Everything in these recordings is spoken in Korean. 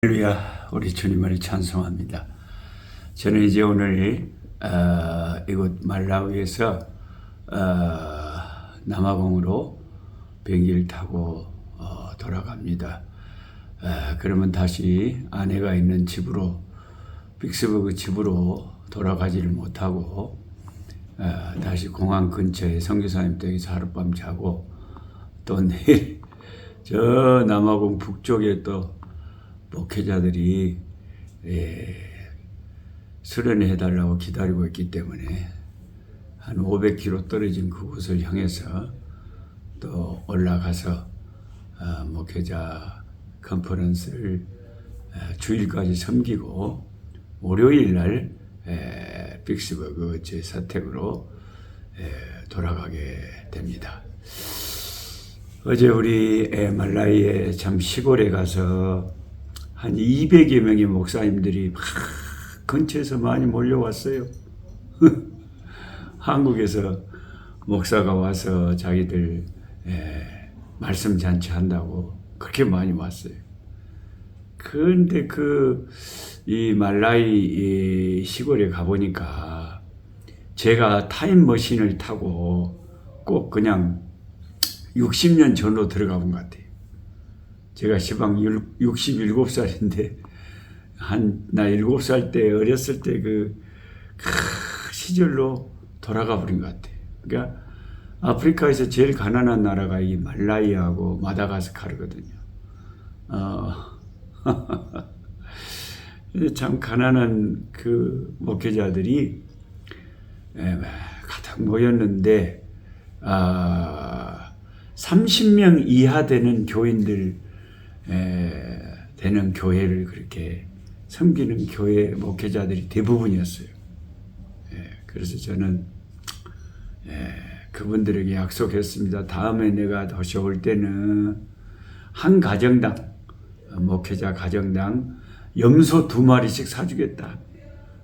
할렐루야, 우리 주님을 찬송합니다. 저는 이제 오늘 이곳 말라위에서 남아공으로 비행기를 타고 돌아갑니다. 그러면 다시 아내가 있는 집으로, 빅스버그 집으로 돌아가지를 못하고 다시 공항 근처에 선교사님 댁에서 하룻밤 자고 또 내일 저 남아공 북쪽에 또 목회자들이 수련회 해달라고 기다리고 있기 때문에 한 500km 떨어진 그곳을 향해서 또 올라가서 목회자 컨퍼런스를 주일까지 섬기고 월요일 날 빅스버그 제 사택으로 돌아가게 됩니다. 어제 우리 말라위에 참 시골에 가서 한 200여 명의 목사님들이 막 근처에서 많이 몰려왔어요. 한국에서 목사가 와서 자기들 말씀 잔치 한다고 그렇게 많이 왔어요. 그런데 이 말라위 시골에 가보니까 제가 타임머신을 타고 꼭 그냥 60년 전으로 들어가 본 것 같아요. 제가 시방 67살인데 나 7살 때 어렸을 때 그 시절로 돌아가 버린 것 같아요. 그러니까 아프리카에서 제일 가난한 나라가 이 말라위하고 마다가스카르거든요. 참 가난한 그 목회자들이 가득 모였는데 30명 이하 되는 교인들 되는 교회를 그렇게 섬기는 교회 목회자들이 대부분이었어요. 그래서 저는 그분들에게 약속했습니다. 다음에 내가 도시 올 때는 한 가정당, 목회자 가정당 염소 2마리씩 사주겠다.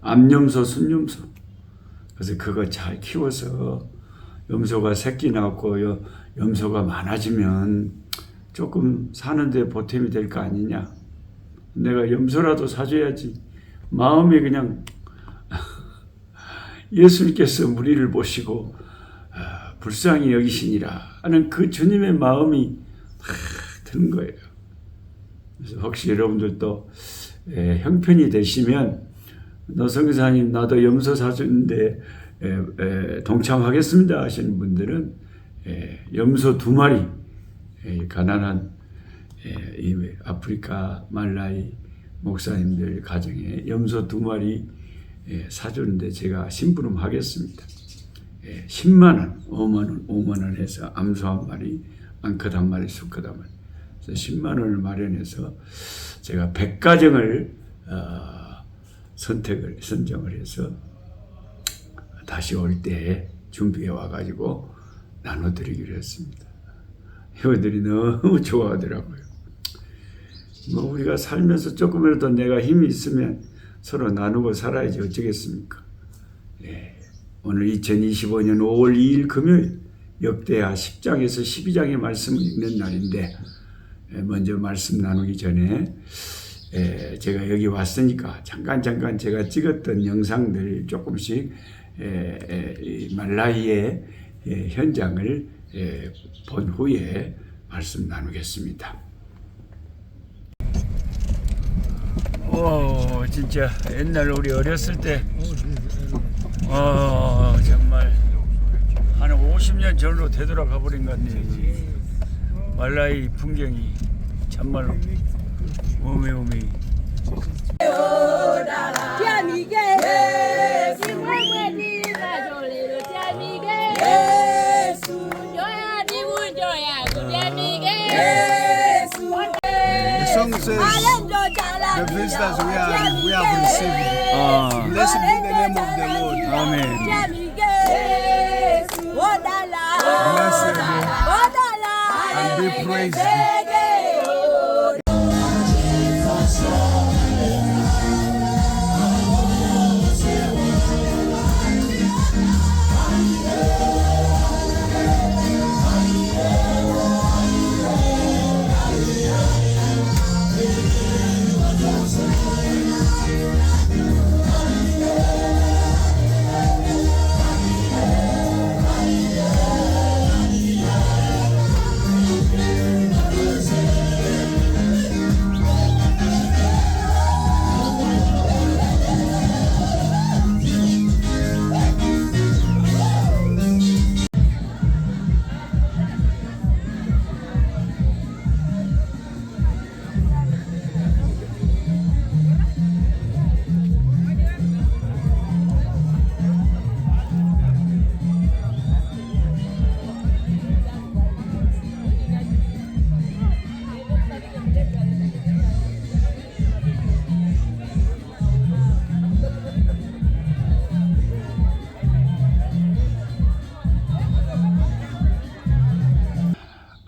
암염소, 순염소. 그래서 그거 잘 키워서 염소가 새끼 낳고 염소가 많아지면 조금 사는데 보탬이 될 거 아니냐. 내가 염소라도 사줘야지. 마음이 그냥 예수님께서 무리를 보시고 불쌍히 여기시니라 하는 그 주님의 마음이 드는 거예요. 그래서 혹시 여러분들도 형편이 되시면 선교사님 나도 염소 사주는데 동참하겠습니다 하시는 분들은 염소 2마리 가난한 이 아프리카 말라위 목사님들 가정에 염소 2마리 사주는데 제가 심부름하겠습니다. 10만원, 5만원 해서 암소 1마리, 암컷 1마리, 수컷 1마리. 그래서 10만원을 마련해서 제가 100가정을 선정을 해서 다시 올 때 준비해 와가지고 나눠드리기로 했습니다. 회원들이 너무 좋아하더라고요. 우리가 살면서 조금이라도 내가 힘이 있으면 서로 나누고 살아야지 어쩌겠습니까? 오늘 2025년 5월 2일 금요일 역대하 10장에서 12장의 말씀을 읽는 날인데 먼저 말씀 나누기 전에 제가 여기 왔으니까 잠깐 제가 찍었던 영상들 조금씩 말라위의 현장을 본 후에 말씀 나누겠습니다. 오, 진짜 옛날 우리 어렸을 때 정말 한 50년 전으로 되돌아가 버린 것 같네요. 말라위 풍경이 정말로 오메오메. The song says the visitors we have received. Blessed be the name of the Lord. 아멘. Blessed and be praised.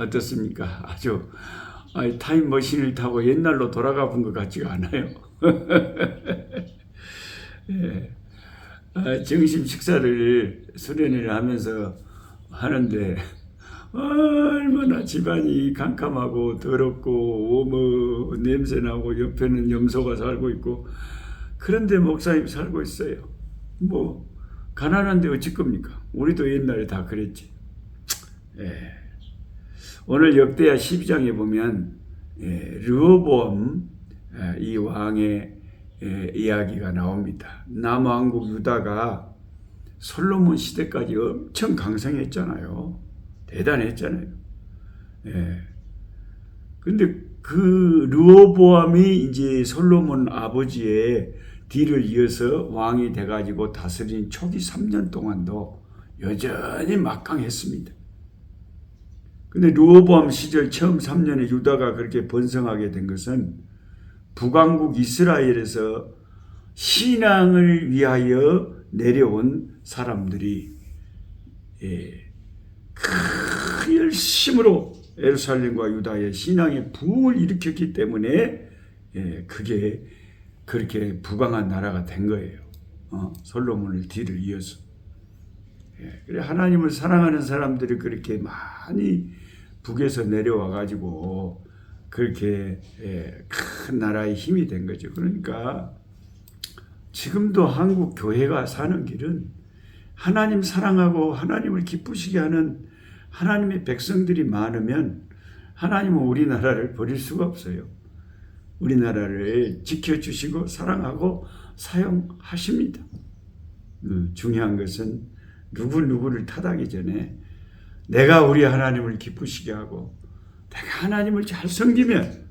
어떻습니까? 아주 타임머신을 타고 옛날로 돌아가 본 것 같지가 않아요. 예. 점심 식사를 수련회를 하면서 하는데 얼마나 집안이 캄캄하고 더럽고 오모 냄새나고 옆에는 염소가 살고 있고 그런데 목사님 살고 있어요. 뭐 가난한데 어찌 겁니까? 우리도 옛날에 다 그랬지. 예. 오늘 역대하 12장에 보면 르호보암 이 왕의 이야기가 나옵니다. 남왕국 유다가 솔로몬 시대까지 엄청 강성했잖아요. 대단했잖아요. 근데 그 르호보암이 이제 솔로몬 아버지의 뒤를 이어서 왕이 돼가지고 다스린 초기 3년 동안도 여전히 막강했습니다. 근데 르호보암 시절 처음 3년에 유다가 그렇게 번성하게 된 것은 북왕국 이스라엘에서 신앙을 위하여 내려온 사람들이 큰 열심으로 예루살렘과 유다의 신앙의 부흥을 일으켰기 때문에 그게 그렇게 부강한 나라가 된 거예요. 솔로몬을 뒤를 이어서. 그래 하나님을 사랑하는 사람들이 그렇게 많이 북에서 내려와 가지고 그렇게 큰 나라의 힘이 된 거죠. 그러니까 지금도 한국 교회가 사는 길은 하나님 사랑하고 하나님을 기쁘시게 하는 하나님의 백성들이 많으면 하나님은 우리나라를 버릴 수가 없어요. 우리나라를 지켜주시고 사랑하고 사용하십니다. 중요한 것은 누구를 탓하기 전에 내가 우리 하나님을 기쁘시게 하고 내가 하나님을 잘 섬기면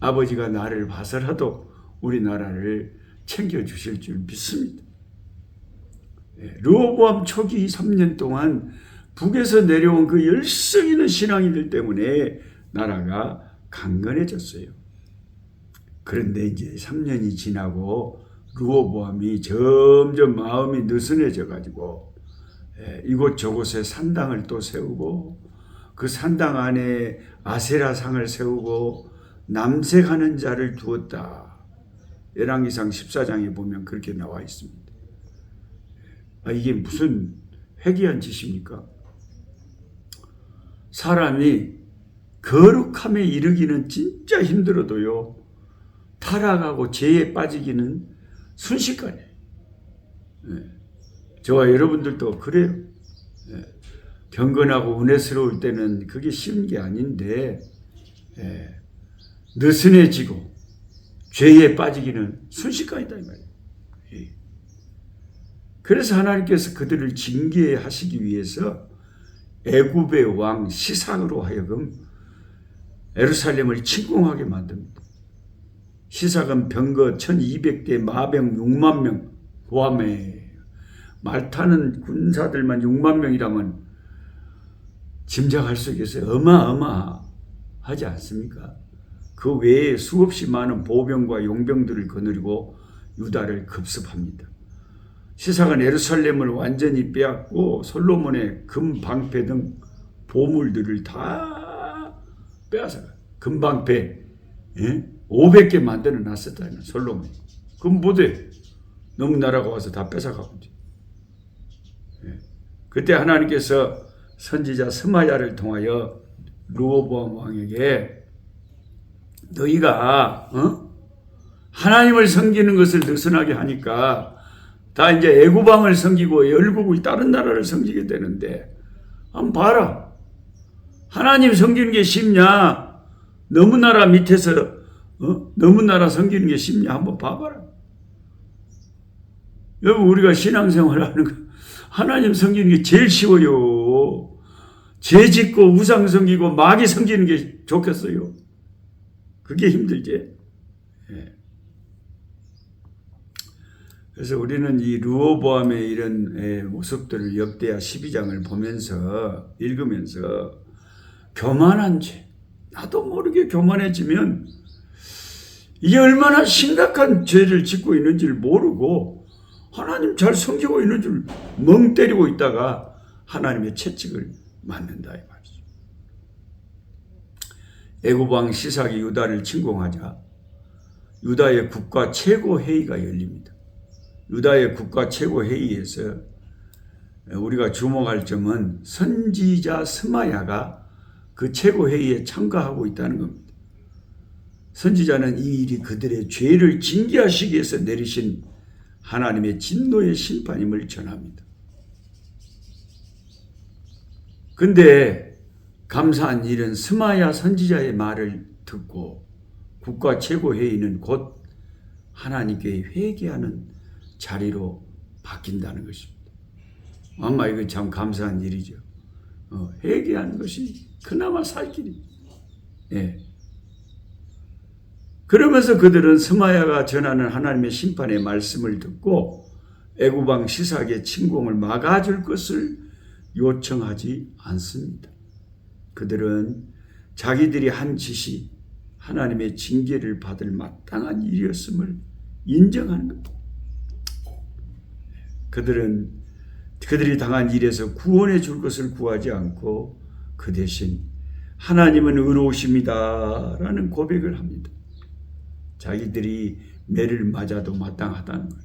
아버지가 나를 봐서라도 우리나라를 챙겨주실 줄 믿습니다. 르호보암 초기 3년 동안 북에서 내려온 그 열성 있는 신앙인들 때문에 나라가 강건해졌어요. 그런데 이제 3년이 지나고 르호보암이 점점 마음이 느슨해져 가지고 이곳저곳에 산당을 또 세우고 그 산당 안에 아세라상을 세우고 남색하는 자를 두었다. 열왕기상 14장에 보면 그렇게 나와 있습니다. 이게 무슨 회개한 짓입니까? 사람이 거룩함에 이르기는 진짜 힘들어도요, 타락하고 죄에 빠지기는 순식간에. 저와 여러분들도 그래요. 경건하고 은혜스러울 때는 그게 쉬운 게 아닌데 느슨해지고 죄에 빠지기는 순식간이다 이 말이에요. 그래서 하나님께서 그들을 징계하시기 위해서 애굽의 왕 시삭으로 하여금 예루살렘을 침공하게 만듭니다. 시삭은 병거 1200대 마병 6만 명 포함해 말 타는 군사들만 6만 명이라면 짐작할 수 있겠어요. 어마어마하지 않습니까? 그 외에 수없이 많은 보병과 용병들을 거느리고 유다를 급습합니다. 시삭은 예루살렘을 완전히 빼앗고 솔로몬의 금 방패 등 보물들을 다 빼앗아가요. 금 방패 500개 만들어 놨었다는 솔로몬. 그럼 못해. 너무 나라가 와서 다 뺏어가고. 그때 하나님께서 선지자 스마야를 통하여 르호보암 왕에게 너희가 하나님을 섬기는 것을 느슨하게 하니까 다 이제 애굽왕을 섬기고 열국의 다른 나라를 섬기게 되는데 한번 봐라. 하나님 섬기는 게 쉽냐? 너무 나라 밑에서 너무 나라 섬기는 게 쉽냐? 한번 봐봐라. 여러분 우리가 신앙생활 하는 거 하나님 섬기는 게 제일 쉬워요. 죄 짓고 우상 섬기고 마귀 섬기는 게 좋겠어요. 그게 힘들지. 그래서 우리는 이 르호보암의 이런 모습들을 역대하 12장을 보면서 읽으면서 교만한 죄, 나도 모르게 교만해지면 이게 얼마나 심각한 죄를 짓고 있는지를 모르고 하나님 잘 섬기고 있는 줄 멍 때리고 있다가 하나님의 채찍을 맞는다 이 말이죠. 애굽 왕 시삭이 유다를 침공하자 유다의 국가 최고 회의가 열립니다. 유다의 국가 최고 회의에서 우리가 주목할 점은 선지자 스마야가 그 최고 회의에 참가하고 있다는 겁니다. 선지자는 이 일이 그들의 죄를 징계하시기 위해서 내리신 하나님의 진노의 심판임을 전합니다. 근데 감사한 일은 스마야 선지자의 말을 듣고 국가 최고 회의는 곧 하나님께 회개하는 자리로 바뀐다는 것입니다. 아마 이거 참 감사한 일이죠. 회개하는 것이 그나마 살 길입니다. 예. 그러면서 그들은 스마야가 전하는 하나님의 심판의 말씀을 듣고 애굽 왕 시삭의 침공을 막아줄 것을 요청하지 않습니다. 그들은 자기들이 한 짓이 하나님의 징계를 받을 마땅한 일이었음을 인정하는 겁니다. 그들이 당한 일에서 구원해 줄 것을 구하지 않고 그 대신 하나님은 의로우십니다라는 고백을 합니다. 자기들이 매를 맞아도 마땅하다는 거예요.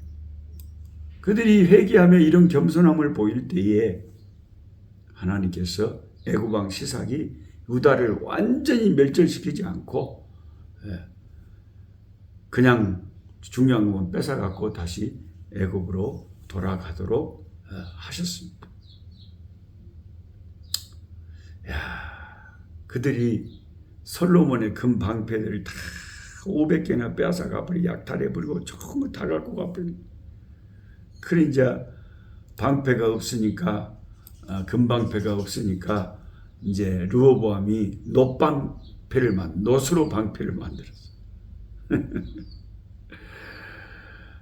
그들이 회개하며 이런 겸손함을 보일 때에 하나님께서 애굽 왕 시삭이 유다를 완전히 멸절시키지 않고 그냥 중요한 것만 뺏어갖고 다시 애굽으로 돌아가도록 하셨습니다. 그들이 솔로몬의 금 방패들을 다 500개나 빼앗아가 버리고 약탈해 버리고 조금 다 갖고 가 버리고 그래 이제 방패가 없으니까 금방패가 없으니까 이제 르호보암이 노스로 방패를 만들었어.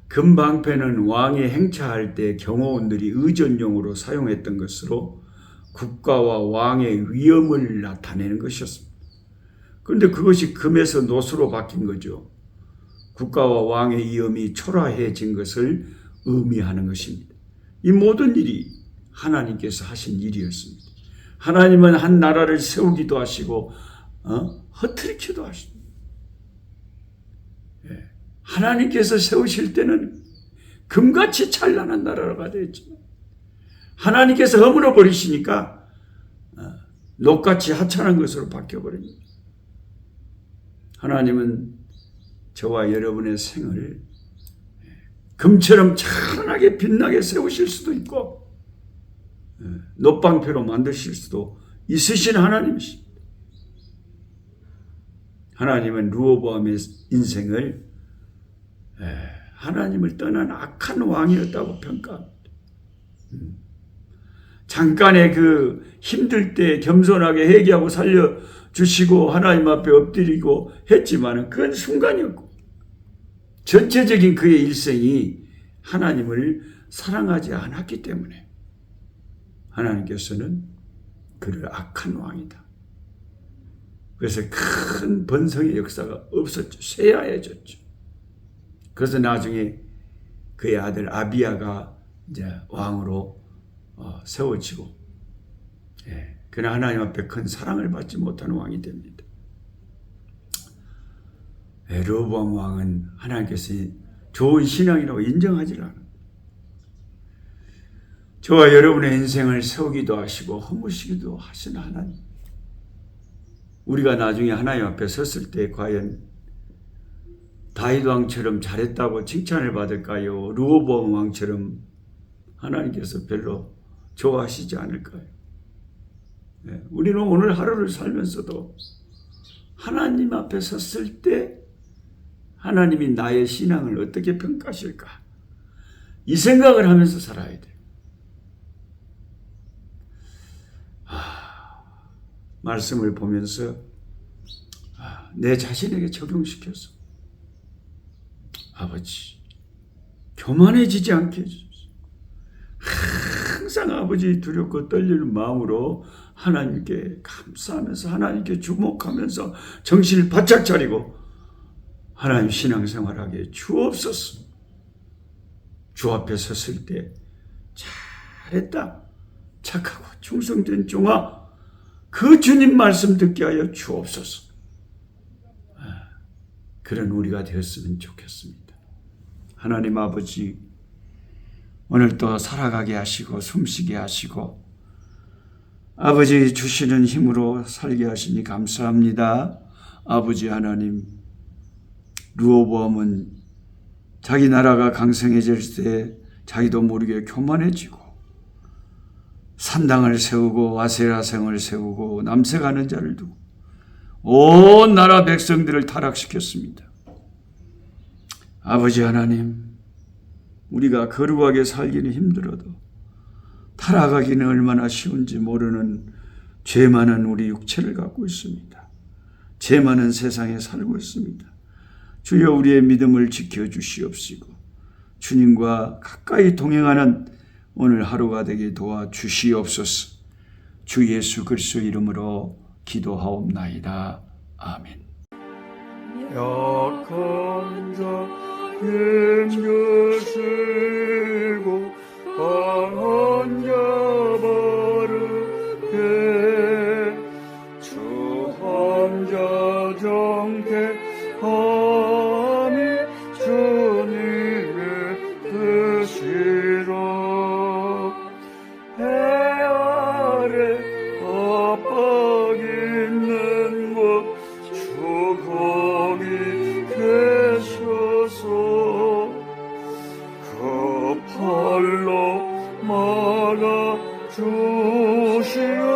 금방패는 왕이 행차할 때 경호원들이 의전용으로 사용했던 것으로 국가와 왕의 위엄을 나타내는 것이었습니다. 그런데 그것이 금에서 노스로 바뀐 거죠. 국가와 왕의 위엄이 초라해진 것을 의미하는 것입니다. 이 모든 일이 하나님께서 하신 일이었습니다. 하나님은 한 나라를 세우기도 하시고 허트리키도 하십니다. 하나님께서 세우실 때는 금같이 찬란한 나라가 되었지만 하나님께서 허물어 버리시니까 녹같이 하찮은 것으로 바뀌어버립니다. 하나님은 저와 여러분의 생을 금처럼 찬란하게 빛나게 세우실 수도 있고 놋방패로 만드실 수도 있으신 하나님이십니다. 하나님은 르호보암의 인생을 하나님을 떠난 악한 왕이었다고 평가합니다. 잠깐의 그 힘들 때 겸손하게 회개하고 살려주시고 하나님 앞에 엎드리고 했지만 그건 순간이었고 전체적인 그의 일생이 하나님을 사랑하지 않았기 때문에 하나님께서는 그를 악한 왕이다. 그래서 큰 번성의 역사가 없었죠. 쇠야해졌죠. 그래서 나중에 그의 아들 아비야가 이제 왕으로 세워지고, 그러나 하나님 앞에 큰 사랑을 받지 못하는 왕이 됩니다. 르호보암 왕은 하나님께서 좋은 신앙이라고 인정하지 않아요. 저와 여러분의 인생을 세우기도 하시고 허무시기도 하신 하나님. 우리가 나중에 하나님 앞에 섰을 때 과연 다윗 왕처럼 잘했다고 칭찬을 받을까요? 르호보암 왕처럼 하나님께서 별로 좋아하시지 않을까요? 우리는 오늘 하루를 살면서도 하나님 앞에 섰을 때 하나님이 나의 신앙을 어떻게 평가하실까? 이 생각을 하면서 살아야 돼요. 말씀을 보면서 내 자신에게 적용시켜서 아버지 교만해지지 않게 해주십시오. 항상 아버지 두렵고 떨리는 마음으로 하나님께 감사하면서 하나님께 주목하면서 정신을 바짝 차리고 하나님 신앙생활하게 주옵소서. 주 앞에 섰을 때 잘했다, 착하고 충성된 종아, 그 주님 말씀 듣게 하여 주옵소서. 그런 우리가 되었으면 좋겠습니다. 하나님 아버지, 오늘 또 살아가게 하시고 숨쉬게 하시고 아버지 주시는 힘으로 살게 하시니 감사합니다. 아버지 하나님, 르호보암은 자기 나라가 강성해질 때 자기도 모르게 교만해지고 산당을 세우고 아세라성을 세우고 남색하는 자를 두고 온 나라 백성들을 타락시켰습니다. 아버지 하나님, 우리가 거룩하게 살기는 힘들어도 타락하기는 얼마나 쉬운지 모르는 죄 많은 우리 육체를 갖고 있습니다. 죄 많은 세상에 살고 있습니다. 주여 우리의 믿음을 지켜주시옵시고 주님과 가까이 동행하는 오늘 하루가 되게 도와주시옵소서. 주 예수 그리스도 이름으로 기도하옵나이다. 아멘. 약한 자 힘주시고 강한 자 바르게 주한 자 정케함이 주님의 뜻이라. 해 아래 압박 있는 곳 주 거기 계셔서 그 팔로 막아 주시옵소서.